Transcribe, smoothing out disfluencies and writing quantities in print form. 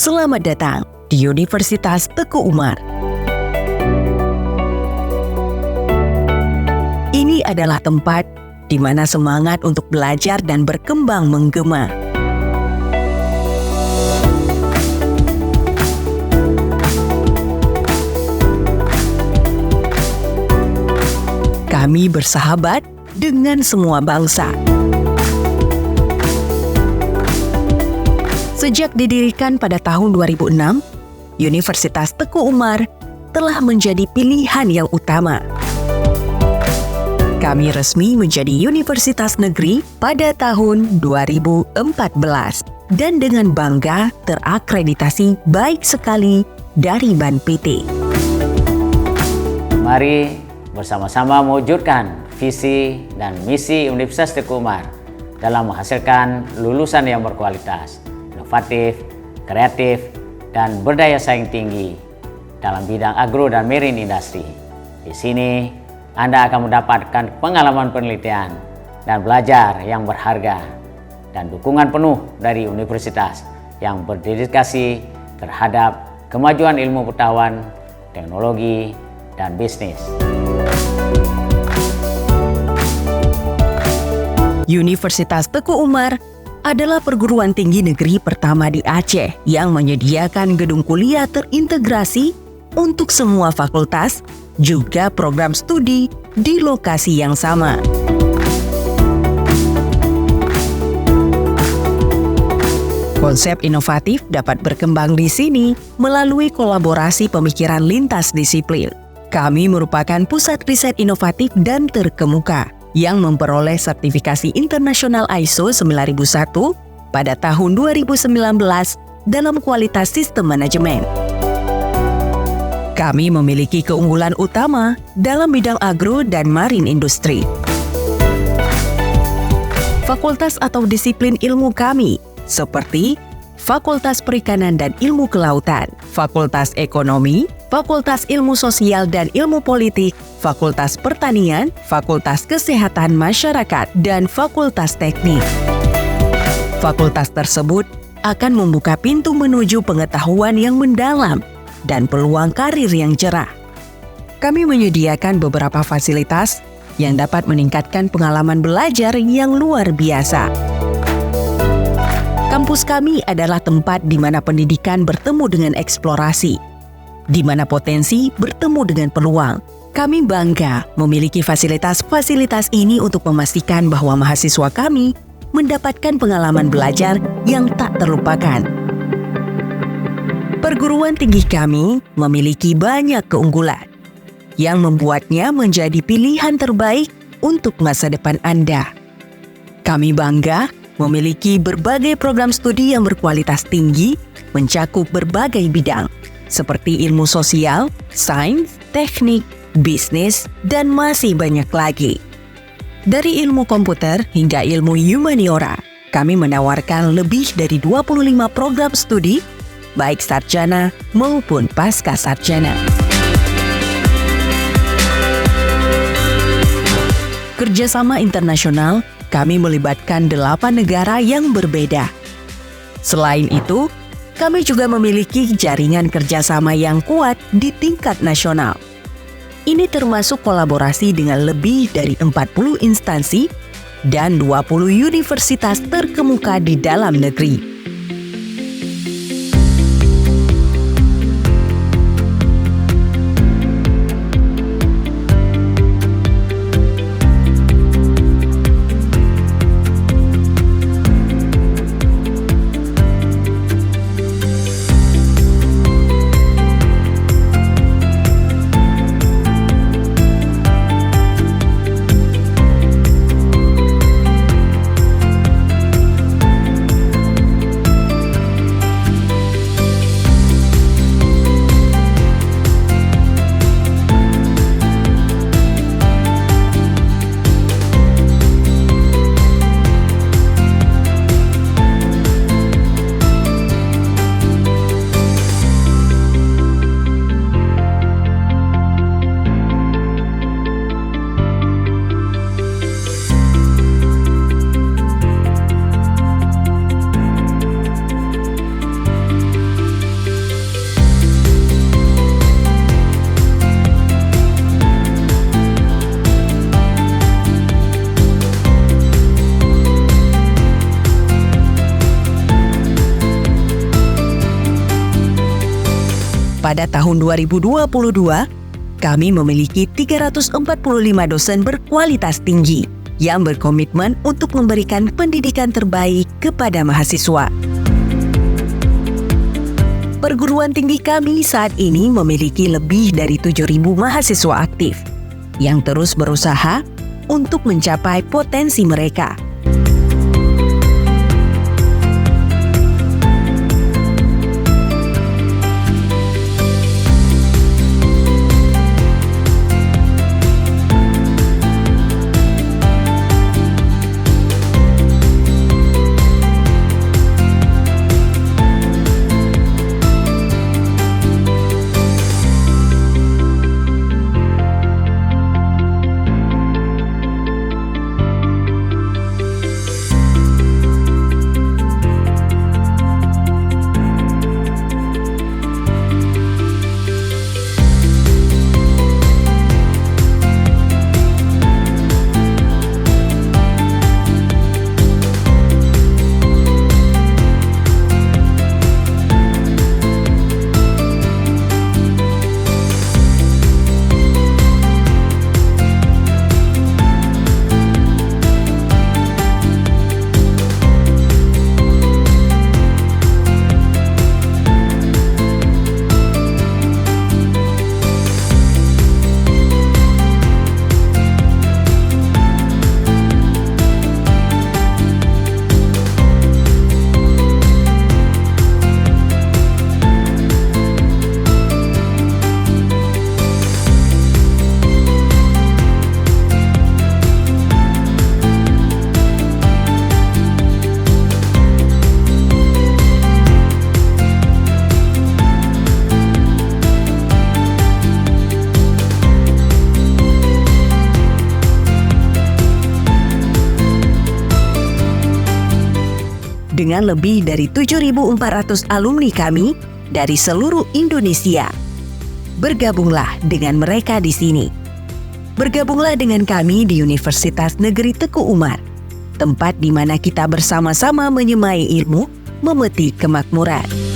Selamat datang di Universitas Teguh Umar. Ini adalah tempat di mana semangat untuk belajar dan berkembang menggema. Kami bersahabat dengan semua bangsa. Sejak didirikan pada tahun 2006, Universitas Teguh Umar telah menjadi pilihan yang utama. Kami resmi menjadi universitas negeri pada tahun 2014 dan dengan bangga terakreditasi baik sekali dari Ban PT. Mari bersama-sama mewujudkan visi dan misi Universitas Teguh Umar dalam menghasilkan lulusan yang berkualitas, inovatif, kreatif, dan berdaya saing tinggi dalam bidang agro dan marine industry. Di sini, Anda akan mendapatkan pengalaman penelitian dan belajar yang berharga dan dukungan penuh dari universitas yang berdedikasi terhadap kemajuan ilmu pengetahuan, teknologi, dan bisnis. Universitas Teguh Umar adalah perguruan tinggi negeri pertama di Aceh yang menyediakan gedung kuliah terintegrasi untuk semua fakultas, juga program studi di lokasi yang sama. Konsep inovatif dapat berkembang di sini melalui kolaborasi pemikiran lintas disiplin. Kami merupakan pusat riset inovatif dan terkemuka yang memperoleh sertifikasi internasional ISO 9001 pada tahun 2019 dalam kualitas sistem manajemen. Kami memiliki keunggulan utama dalam bidang agro dan marine industri. Fakultas atau disiplin ilmu kami seperti Fakultas Perikanan dan Ilmu Kelautan, Fakultas Ekonomi, Fakultas Ilmu Sosial dan Ilmu Politik, Fakultas Pertanian, Fakultas Kesehatan Masyarakat, dan Fakultas Teknik. Fakultas tersebut akan membuka pintu menuju pengetahuan yang mendalam dan peluang karir yang cerah. Kami menyediakan beberapa fasilitas yang dapat meningkatkan pengalaman belajar yang luar biasa. Kampus kami adalah tempat di mana pendidikan bertemu dengan eksplorasi, di mana potensi bertemu dengan peluang. Kami bangga memiliki fasilitas-fasilitas ini untuk memastikan bahwa mahasiswa kami mendapatkan pengalaman belajar yang tak terlupakan. Perguruan tinggi kami memiliki banyak keunggulan yang membuatnya menjadi pilihan terbaik untuk masa depan Anda. Kami bangga memiliki berbagai program studi yang berkualitas tinggi mencakup berbagai bidang seperti ilmu sosial, sains, teknik, bisnis, dan masih banyak lagi. Dari ilmu komputer hingga ilmu humaniora, kami menawarkan lebih dari 25 program studi baik sarjana maupun pasca sarjana. Kerjasama internasional, kami melibatkan 8 negara yang berbeda. Selain itu, kami juga memiliki jaringan kerjasama yang kuat di tingkat nasional. Ini termasuk kolaborasi dengan lebih dari 40 instansi dan 20 universitas terkemuka di dalam negeri. pada tahun 2022, kami memiliki 345 dosen berkualitas tinggi yang berkomitmen untuk memberikan pendidikan terbaik kepada mahasiswa. Perguruan tinggi kami saat ini memiliki lebih dari 7.000 mahasiswa aktif yang terus berusaha untuk mencapai potensi mereka. Dengan lebih dari 7.400 alumni kami dari seluruh Indonesia. Bergabunglah dengan mereka di sini. Bergabunglah dengan kami di Universitas Negeri Teku Umar, tempat di mana kita bersama-sama menyemai ilmu, memetik kemakmuran.